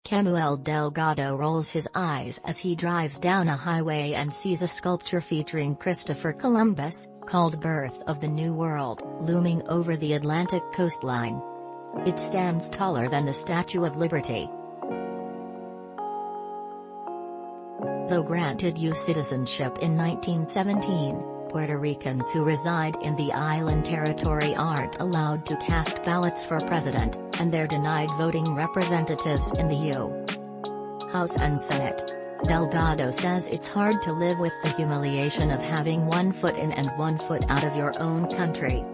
Kemuel Delgado rolls his eyes as he drives down a highway and sees a sculpture featuring Christopher Columbus, called Birth of the New World, looming over the Atlantic coastline. It stands taller than the Statue of Liberty. Though granted U.S. citizenship in 1917, Puerto Ricans who reside in the island territory aren't allowed to cast ballots for president, and they're denied voting representatives in the U.S. and Senate. Delgado says it's hard to live with the humiliation of having 1 foot in and 1 foot out of your own country.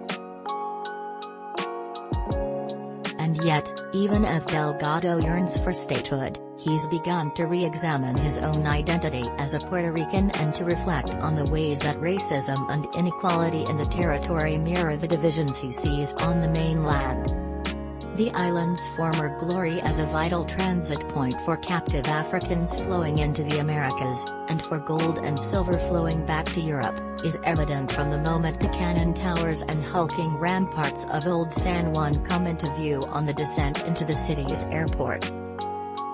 And yet, even as Delgado yearns for statehood, he's begun to re-examine his own identity as a Puerto Rican and to reflect on the ways that racism and inequality in the territory mirror the divisions he sees on the mainland. The island's former glory as a vital transit point for captive Africans flowing into the Americas, and for gold and silver flowing back to Europe, is evident from the moment the cannon towers and hulking ramparts of Old San Juan come into view on the descent into the city's airport.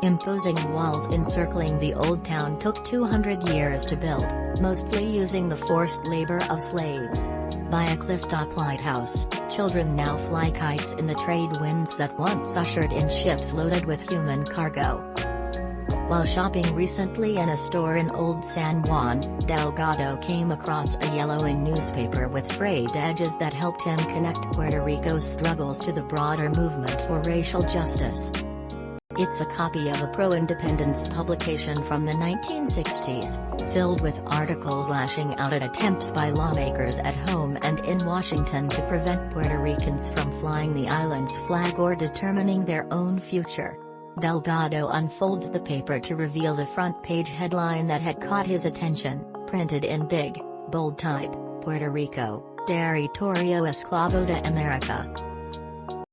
Imposing walls encircling the old town took 200 years to build, mostly using the forced labor of slaves. By a clifftop lighthouse, children now fly kites in the trade winds that once ushered in ships loaded with human cargo. While shopping recently in a store in Old San Juan, Delgado came across a yellowing newspaper with frayed edges that helped him connect Puerto Rico's struggles to the broader movement for racial justice. It's a copy of a pro-independence publication from the 1960s, filled with articles lashing out at attempts by lawmakers at home and in Washington to prevent Puerto Ricans from flying the island's flag or determining their own future. Delgado unfolds the paper to reveal the front-page headline that had caught his attention, printed in big, bold type: Puerto Rico, Territorio Esclavo de America.